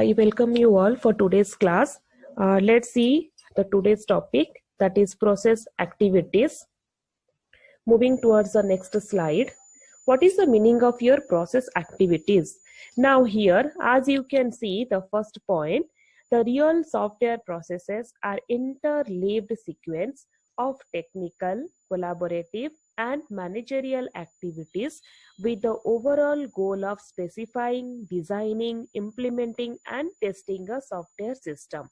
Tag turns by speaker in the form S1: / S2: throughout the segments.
S1: I welcome you all for today's class. Let's see the today's topic, that is process activities. Moving towards the next slide. What is the meaning of your process activities? Now here, as you can see, the first point, the real software processes are interleaved sequence of technical, collaborative, and managerial activities with the overall goal of specifying, designing, implementing, and testing a software system.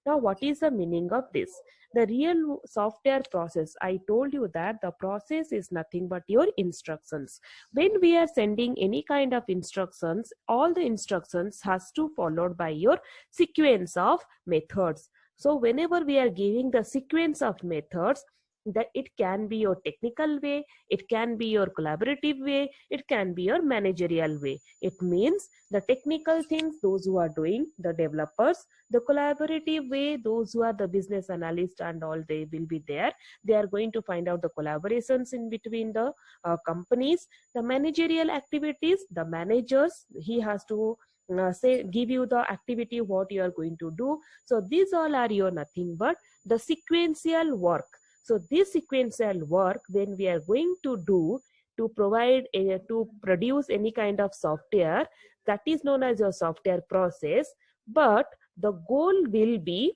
S1: Now, what is the meaning of this? The real software process, I told you that the process is nothing but your instructions. When we are sending any kind of instructions, all the instructions has to followed by your sequence of methods. So whenever we are giving the sequence of methods, that it can be your technical way, it can be your collaborative way, it can be your managerial way. It means the technical things, those who are doing, the developers, the collaborative way, those who are the business analysts and all, they will be there. They are going to find out the collaborations in between the companies. The managerial activities, the managers, he has to give you the activity what you are going to do. So these all are your nothing but the sequential work. So this sequential work, when we are going to do to provide to produce any kind of software, that is known as your software process. But the goal will be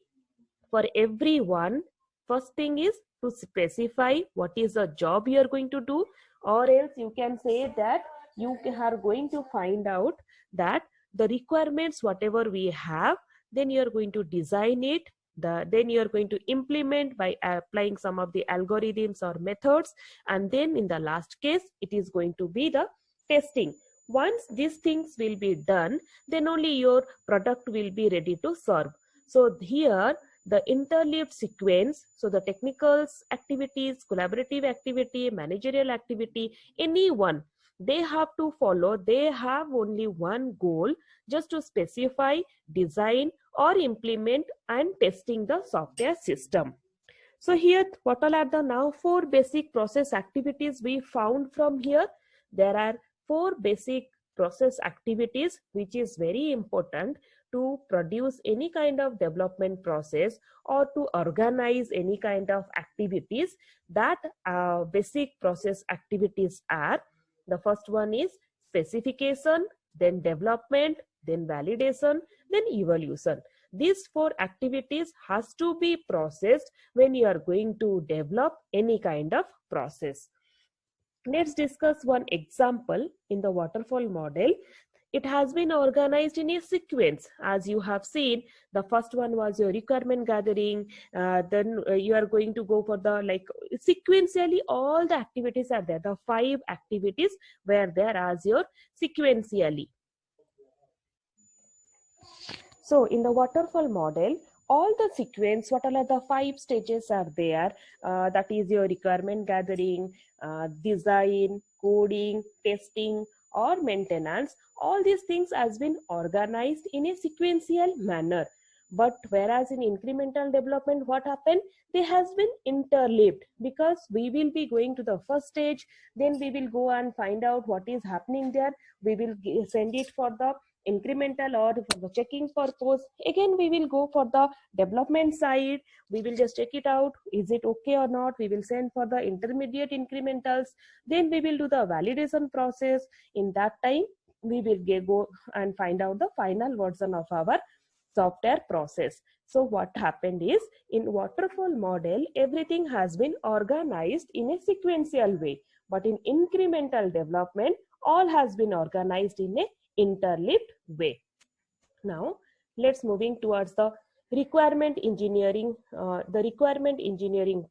S1: for everyone, first thing is to specify what is the job you are going to do, or else you can say that you are going to find out that the requirements whatever we have, then you are going to design it, then you are going to implement by applying some of the algorithms or methods, and then in the last case it is going to be the testing. Once these things will be done, then only your product will be ready to serve. So here the interleaved sequence, so the technical activities, collaborative activity, managerial activity, anyone, they have to follow, they have only one goal, just to specify, design or implement and testing the software system. So here, what all are the now 4 basic process activities we found from here? There are 4 basic process activities which is very important to produce any kind of development process or to organize any kind of activities. That basic process activities are, the first one is specification, then development, then validation, then evaluation. These 4 activities has to be processed when you are going to develop any kind of process. Let's discuss one example in the waterfall model. It has been organized in a sequence. As you have seen, the first one was your requirement gathering, then you are going to go for the, like, sequentially all the activities are there. The 5 activities were there as your sequentially. So in the waterfall model, all the sequence, what are the 5 stages are there, that is your requirement gathering, design, coding, testing or maintenance. All these things has been organized in a sequential manner. But whereas in incremental development, what happened? They has been interleaved, because we will be going to the first stage, then we will go and find out what is happening there. We will send it for the incremental or for the checking purpose. Again, we will go for the development side. We will just check it out. Is it okay or not? We will send for the intermediate incrementals. Then we will do the validation process. In that time, we will go and find out the final version of our software process. So what happened is, in waterfall model, everything has been organized in a sequential way. But in incremental development, all has been organized in a interleaved way. Now let's moving towards the requirement engineering,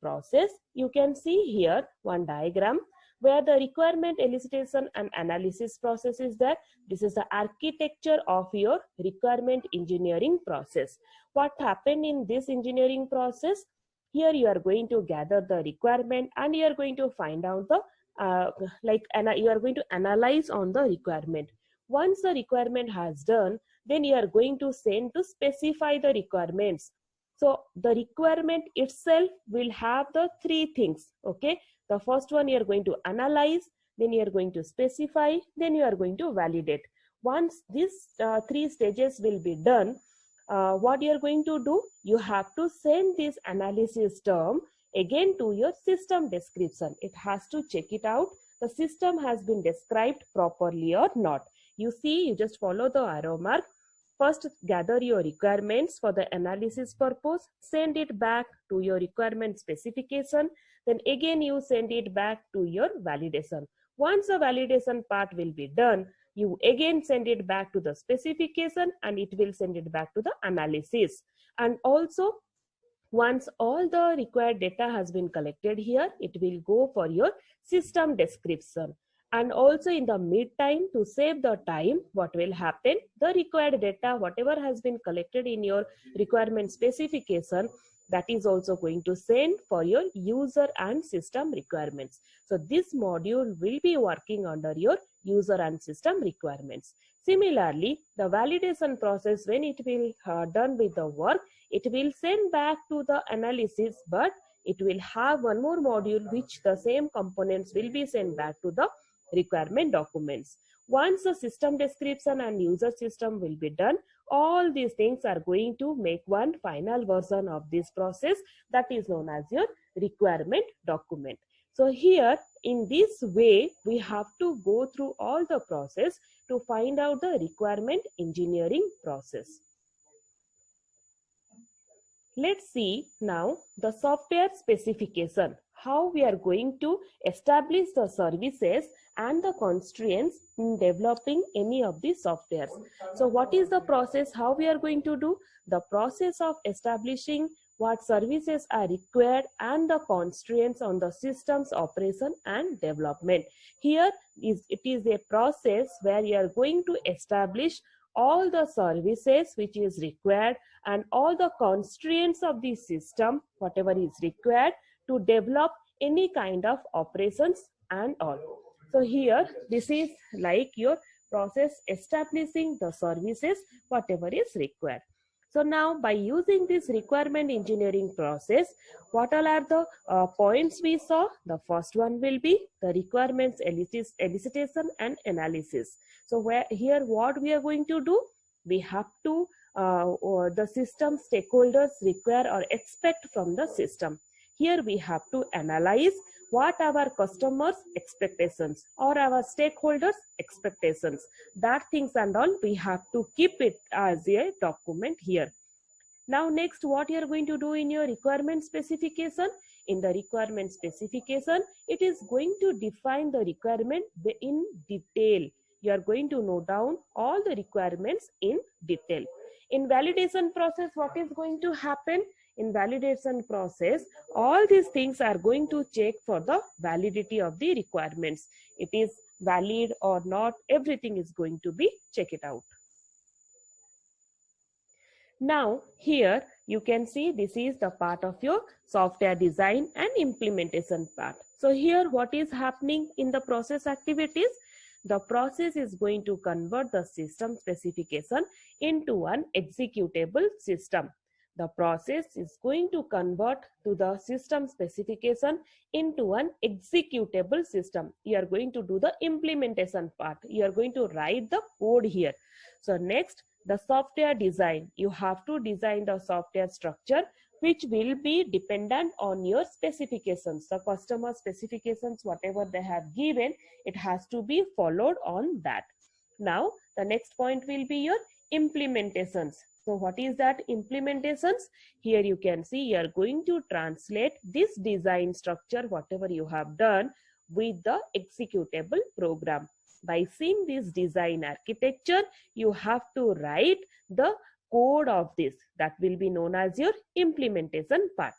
S1: process. You can see here one diagram where the requirement elicitation and analysis process is there. This is the architecture of your requirement engineering process. What happened in this engineering process? Here you are going to gather the requirement and you are going to find out the you are going to analyze on the requirement. Once the requirement has done, then you are going to send to specify the requirements. So the requirement itself will have the 3 things. Okay, the first one you are going to analyze, then you are going to specify, then you are going to validate. Once these three stages will be done, what you are going to do, you have to send this analysis term again to your system description. It has to check it out, the system has been described properly or not. You see, you just follow the arrow mark. First, gather your requirements for the analysis purpose, send it back to your requirement specification, then again you send it back to your validation. Once the validation part will be done, you again send it back to the specification and it will send it back to the analysis. And also, once all the required data has been collected here, it will go for your system description. And also in the meantime, to save the time, what will happen, the required data, whatever has been collected in your requirement specification, that is also going to send for your user and system requirements. So this module will be working under your user and system requirements. Similarly, the validation process, when it will done with the work, it will send back to the analysis, but it will have one more module which the same components will be sent back to the requirement documents. Once the system description and user system will be done, all these things are going to make one final version of this process, that is known as your requirement document. So here, in this way, we have to go through all the process to find out the requirement engineering process. Let's see now the software specification, how we are going to establish the services and the constraints in developing any of these softwares. So what is the process, how we are going to do? The process of establishing what services are required and the constraints on the system's operation and development. Here it is a process where you are going to establish all the services which is required and all the constraints of the system, whatever is required to develop any kind of operations and all. So here, this is like your process establishing the services, whatever is required. So now by using this requirement engineering process, what all are the points we saw? The first one will be the requirements elicitation and analysis. So here what we are going to do? We have to, the system stakeholders require or expect from the system. Here we have to analyze what our customers' expectations or our stakeholders' expectations. That things and all we have to keep it as a document here. Now next, what you are going to do in your requirement specification? In the requirement specification, it is going to define the requirement in detail. You are going to note down all the requirements in detail. In validation process, what is going to happen? In validation process, all these things are going to check for the validity of the requirements. It is valid or not, everything is going to be check it out. Now here you can see this is the part of your software design and implementation part. So here what is happening in the process activities? The process is going to convert the system specification into an executable system. The process is going to convert to the system specification into an executable system. You are going to do the implementation part. You are going to write the code here. So next, the software design. You have to design the software structure which will be dependent on your specifications. The customer specifications, whatever they have given, it has to be followed on that. Now, the next point will be your implementations. So what is that implementations? Here you can see you are going to translate this design structure, whatever you have done, with the executable program. By seeing this design architecture, you have to write the code of this. That will be known as your implementation part.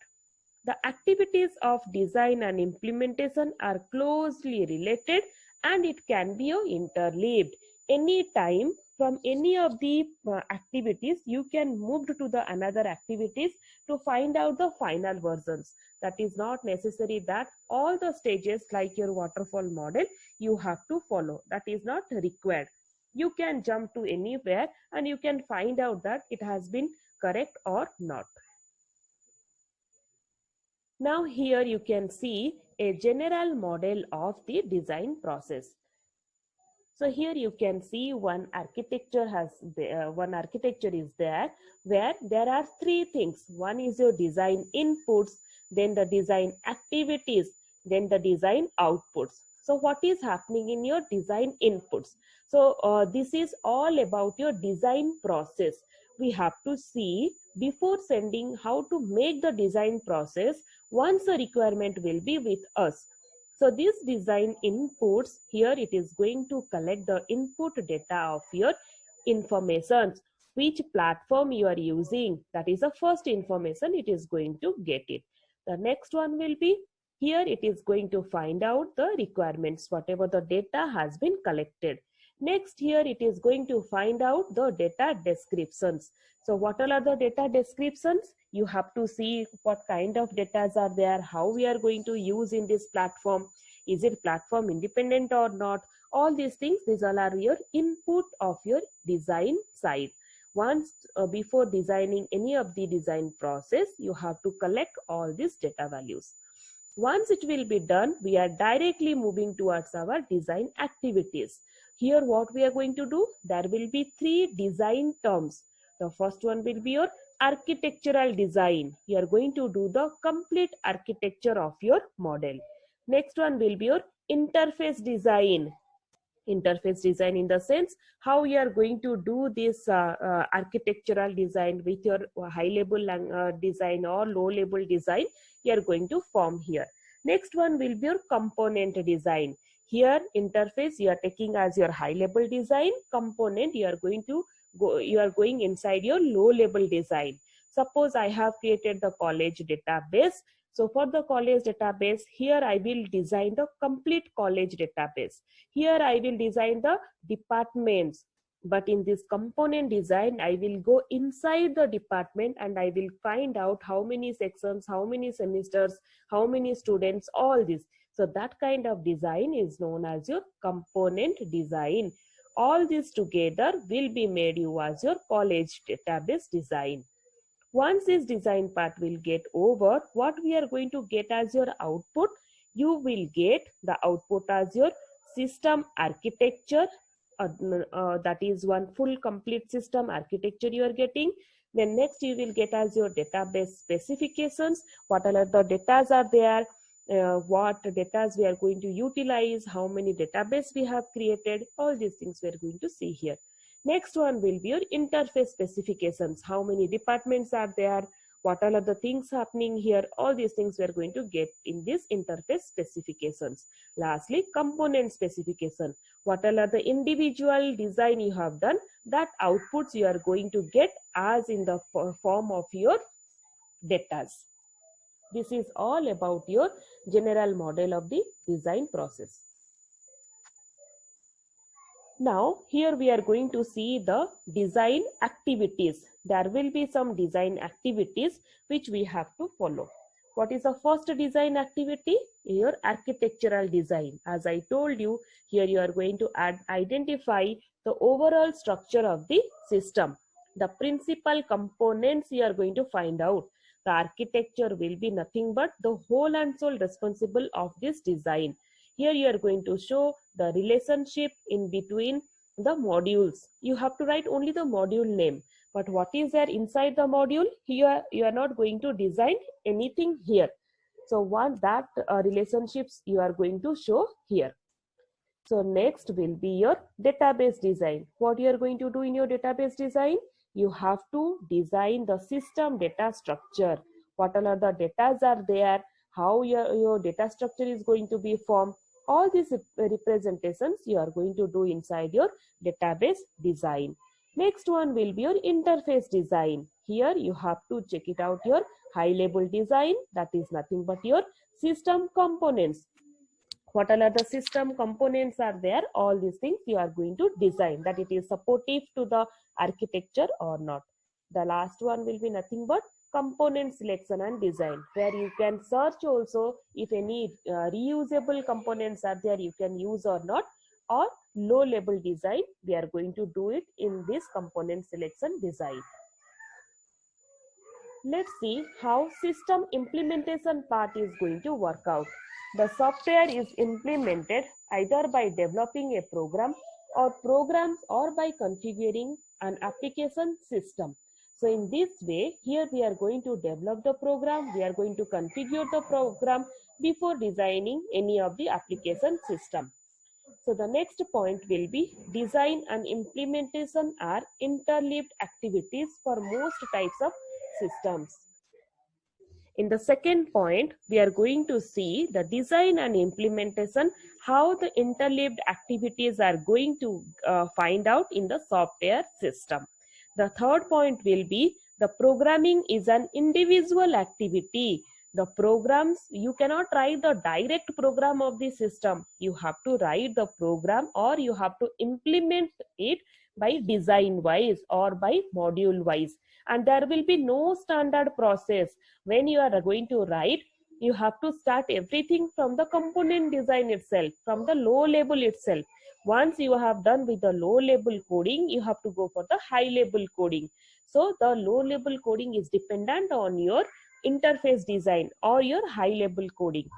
S1: The activities of design and implementation are closely related and it can be interleaved. Any time from any of the activities, you can move to the another activities to find out the final versions. That is not necessary that all the stages like your waterfall model you have to follow. That is not required. You can jump to anywhere and you can find out that it has been correct or not. Now here you can see a general model of the design process. So here you can see one architecture is there where there are three things. One is your design inputs, then the design activities, then the design outputs. So what is happening in your design inputs? So this is all about your design process. We have to see before sending how to make the design process. Once the requirement will be with us, so this design inputs, here it is going to collect the input data of your informations, which platform you are using. That is the first information it is going to get it. The next one will be, here it is going to find out the requirements, whatever the data has been collected. Next, here it is going to find out the data descriptions. So what all are the data descriptions? You have to see what kind of data are there, how we are going to use in this platform, is it platform independent or not. All these things, these all are your input of your design side. Once before designing any of the design process, you have to collect all these data values. Once it will be done, we are directly moving towards our design activities. Here what we are going to do, there will be three design terms. The first one will be your architectural design. You are going to do the complete architecture of your model. Next one will be your interface design. Interface design in the sense how you are going to do this architectural design with your high level design or low level design you are going to form here. Next one will be your component design. Here interface you are taking as your high level design, component you are going inside your low level design. Suppose I have created the college database. So for the college database, here I will design the complete college database. Here I will design the departments, but in this component design, I will go inside the department and I will find out how many sections, how many semesters, how many students, all this. So that kind of design is known as your component design. All this together will be made you as your college database design. Once this design part will get over, what we are going to get as your output, you will get the output as your system architecture. That is one full complete system architecture you are getting. Then next you will get as your database specifications. What are the data are there? What data we are going to utilize? How many database we have created? All these things we are going to see here. Next one will be your interface specifications. How many departments are there? What all are the things happening here? All these things we are going to get in this interface specifications. Lastly, component specification. What all are the individual design you have done? That outputs you are going to get as in the form of your data. This is all about your general model of the design process. Now, here we are going to see the design activities. There will be some design activities which we have to follow. What is the first design activity? Your architectural design. As I told you, here you are going to identify the overall structure of the system. The principal components you are going to find out. The architecture will be nothing but the whole and sole responsible of this design. Here you are going to show the relationship in between the modules. You have to write only the module name. But what is there inside the module? Here you are not going to design anything here. So one that relationships you are going to show here. So next will be your database design. What you are going to do in your database design? You have to design the system data structure. What all are the data are there? How your data structure is going to be formed? All these representations you are going to do inside your database design. Next one will be your interface design. Here you have to check it out your high level design. That is nothing but your system components. What all are the system components are there? All these things you are going to design, that it is supportive to the architecture or not. The last one will be nothing but component selection and design, where you can search also if any reusable components are there you can use or not, or low level design we are going to do it in this component selection design. Let's see how system implementation part is going to work out. The software is implemented either by developing a program or programs or by configuring an application system. So in this way, here we are going to develop the program, we are going to configure the program before designing any of the application system. So the next point will be design and implementation are interleaved activities for most types of systems. In the second point, we are going to see the design and implementation, how the interleaved activities are going to find out in the software system. The third point will be the programming is an individual activity. The programs, you cannot write the direct program of the system. You have to write the program or you have to implement it by design wise or by module wise. And there will be no standard process. When you are going to write, you have to start everything from the component design itself, from the low level itself. Once you have done with the low level coding, you have to go for the high level coding. So the low level coding is dependent on your interface design or your high level coding.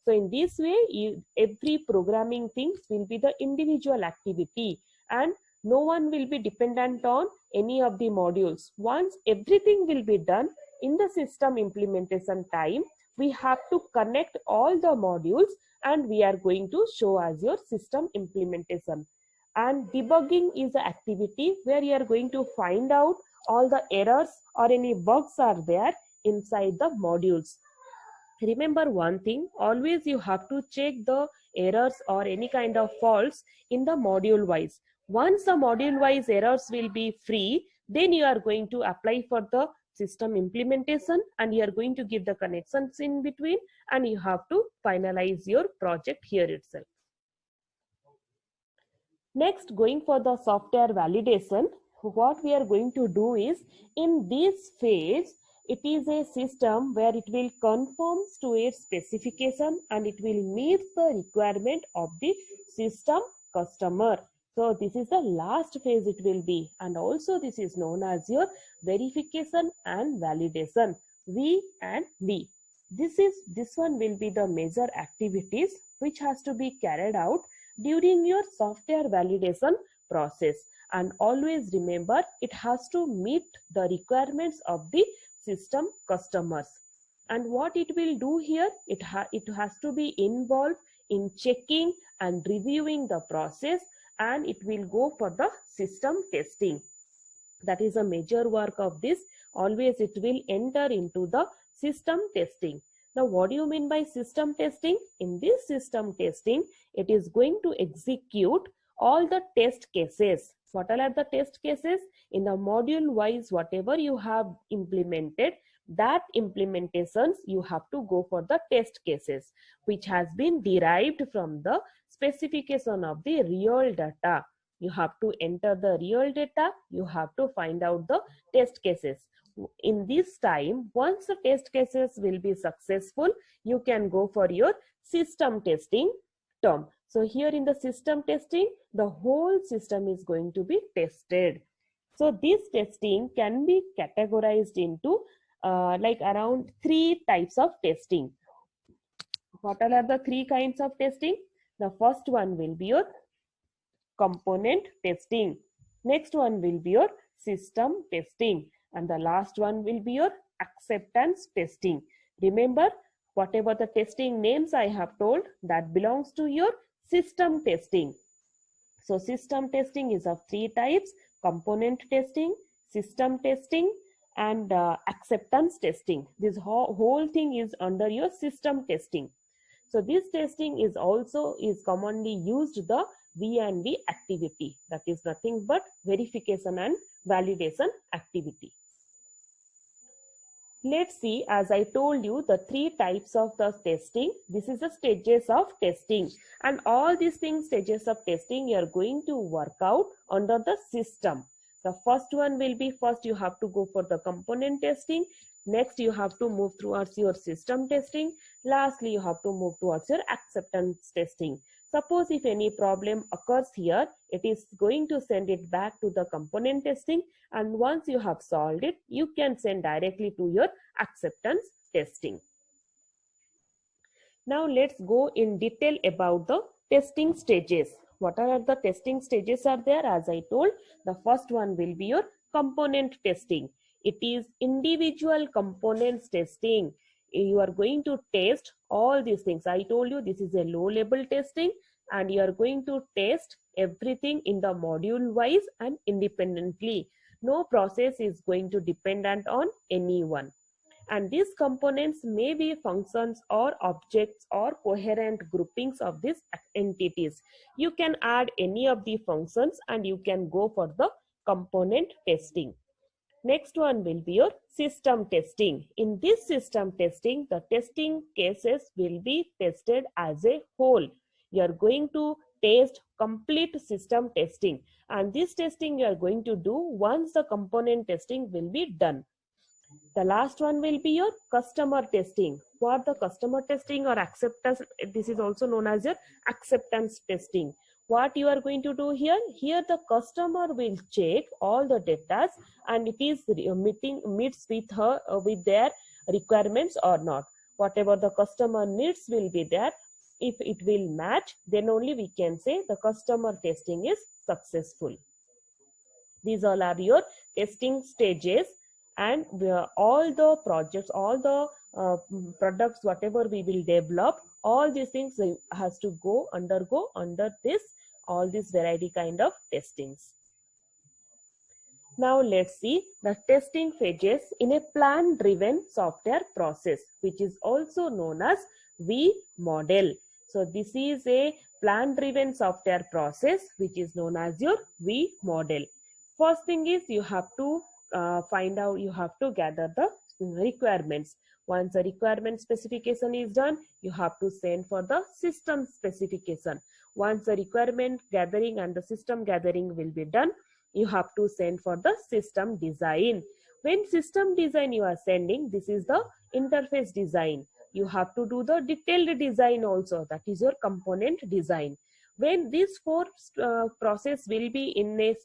S1: So in this way, every programming things will be the individual activity and no one will be dependent on any of the modules. Once everything will be done in the system implementation time, we have to connect all the modules and we are going to show as your system implementation. And debugging is the activity where you are going to find out all the errors or any bugs are there inside the modules. Remember one thing, always you have to check the errors or any kind of faults in the module wise. Once the module wise errors will be free, then you are going to apply for the system implementation and you are going to give the connections in between and you have to finalize your project here itself. Next, going for the software validation, what we are going to do is in this phase, it is a system where it will conform to its specification and it will meet the requirement of the system customer. So this is the last phase it will be, and also this is known as your verification and validation, V and V. This one will be the major activities which has to be carried out during your software validation process. And always remember, it has to meet the requirements of the system customers. And what it will do here, it has to be involved in checking and reviewing the process, and it will go for the system testing. That is a major work of this. Always it will enter into the system testing. Now, what do you mean by system testing? In this system testing, it is going to execute all the test cases. What are the test cases? In the module wise, whatever you have implemented, that implementations you have to go for the test cases, which has been derived from the specification of the real data. You have to enter the real data, you have to find out the test cases. In this time, once the test cases will be successful, you can go for your system testing term. So here in the system testing, the whole system is going to be tested. So this testing can be categorized into like around 3 types of testing. What are the 3 kinds of testing? The first one will be your component testing. Next one will be your system testing. And the last one will be your acceptance testing. Remember, whatever the testing names I have told, that belongs to your system testing. So system testing is of 3 types: component testing, system testing, and acceptance testing. This whole thing is under your system testing. So this testing is commonly used the V and V activity. That is nothing but verification and validation activity. Let's see, as I told you, the 3 types of the testing. This is the stages of testing, and all these things, stages of testing, you are going to work out under the system. The first one will be, first you have to go for the component testing. Next, you have to move towards your system testing. Lastly, you have to move towards your acceptance testing. Suppose if any problem occurs here, it is going to send it back to the component testing, and once you have solved it, you can send directly to your acceptance testing. Now let's go in detail about the testing stages. What are the testing stages are there? As I told, the first one will be your component testing. It is individual components testing. You are going to test all these things. I told you this is a low level testing, and you are going to test everything in the module wise and independently. No process is going to dependent on anyone. And these components may be functions or objects or coherent groupings of these entities. You can add any of the functions and you can go for the component testing. Next one will be your system testing. In this system testing, the testing cases will be tested as a whole. You are going to test complete system testing, and this testing you are going to do once the component testing will be done. The last one will be your customer testing. What the customer testing or acceptance, this is also known as your acceptance testing. What you are going to do here? Here the customer will check all the data and it is meets with their requirements or not. Whatever the customer needs will be there. If it will match, then only we can say the customer testing is successful. These all are your testing stages, and all the projects, all the products, whatever we will develop, all these things has to undergo under this all these variety kind of testings. Now let's see the testing phases in a plan driven software process, which is also known as V model. So this is a plan driven software process which is known as your V model. First thing is you have to find out, you have to gather the requirements. Once the requirement specification is done, you have to send for the system specification. Once the requirement gathering and the system gathering will be done, you have to send for the system design. When system design you are sending, this is the interface design. You have to do the detailed design also, that is your component design. When this four process will be in a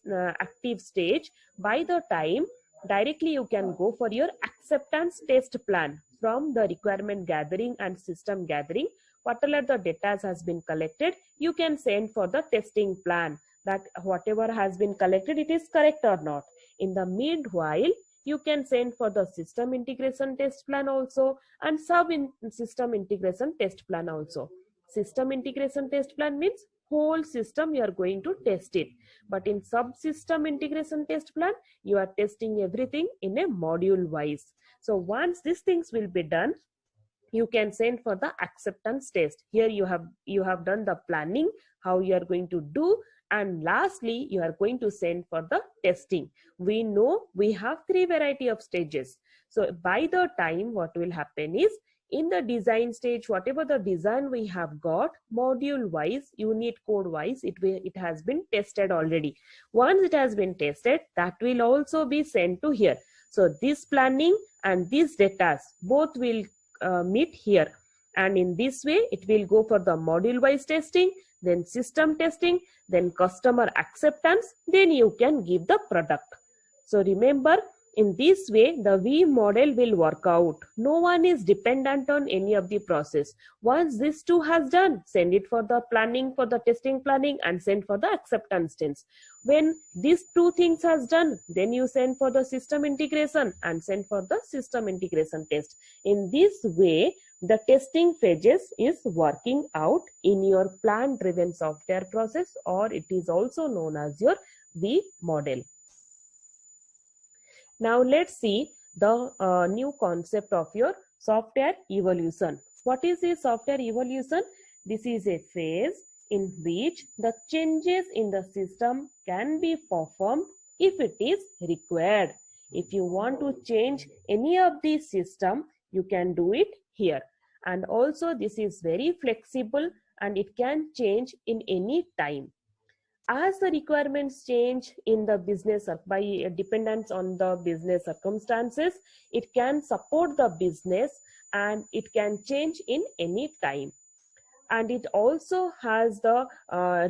S1: active stage, by the time directly you can go for your acceptance test plan. From the requirement gathering and system gathering, whatever the data has been collected, you can send for the testing plan, that whatever has been collected, it is correct or not. In the meanwhile, you can send for the system integration test plan also and system integration test plan also. System integration test plan means whole system you are going to test it, but in subsystem integration test plan you are testing everything in a module wise. So once these things will be done, you can send for the acceptance test. Here you have done the planning, how you are going to do, and lastly you are going to send for the testing. We know we have three variety of stages. So by the time what will happen is, in the design stage, whatever the design we have got, module wise, unit code wise, it has been tested already. Once it has been tested, that will also be sent to here. So this planning and these data both will meet here, and in this way it will go for the module wise testing, then system testing, then customer acceptance, then you can give the product. So remember, in this way the V model will work out. No one is dependent on any of the process. Once this two has done, send it for the planning, for the testing planning, and send for the acceptance test. When these two things has done, then you send for the system integration and send for the system integration test. In this way the testing phases is working out in your plan driven software process, or it is also known as your V model. Now let's see the new concept of your software evolution. What is a software evolution? This is a phase in which the changes in the system can be performed if it is required. If you want to change any of these system, you can do it here. And also this is very flexible and it can change in any time. As the requirements change in the business by dependence on the business circumstances, it can support the business and it can change in any time. And it also has the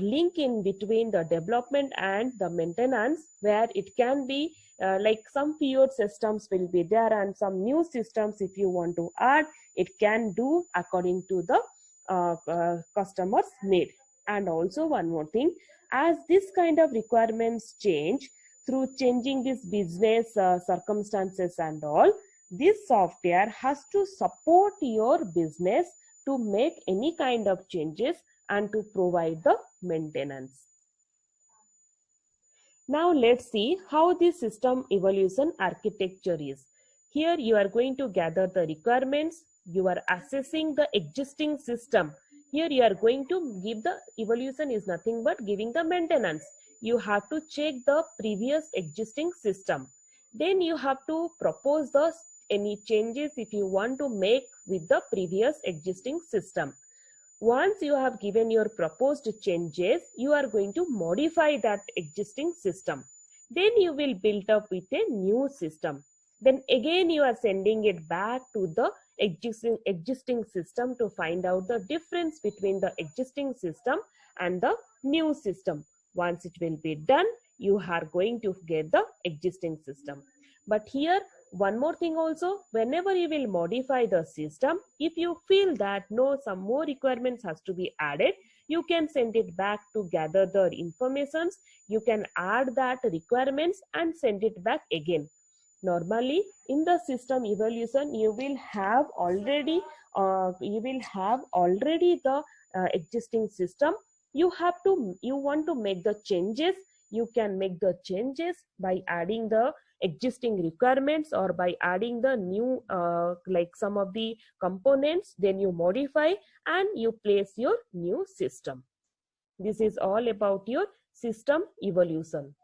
S1: link in between the development and the maintenance, where it can be like some period systems will be there and some new systems if you want to add, it can do according to the customer's need. And also one more thing, as this kind of requirements change through changing this business circumstances and all, this software has to support your business to make any kind of changes and to provide the maintenance. Now let's see how the system evolution architecture is. Here you are going to gather the requirements, you are assessing the existing system. Here you are going to give the evolution is nothing but giving the maintenance. You have to check the previous existing system. Then you have to propose the any changes if you want to make with the previous existing system. Once you have given your proposed changes, you are going to modify that existing system. Then you will build up with a new system. Then again you are sending it back to the existing system to find out the difference between the existing system and the new system. Once it will be done, you are going to get the existing system. But here one more thing also, whenever you will modify the system, if you feel that no, some more requirements has to be added, you can send it back to gather the informations. You can add that requirements and send it back again. Normally in the system evolution you will have already the existing system. You want to make the changes, you can make the changes by adding the existing requirements or by adding the new like some of the components. Then you modify and you place your new system. This is all about your system evolution.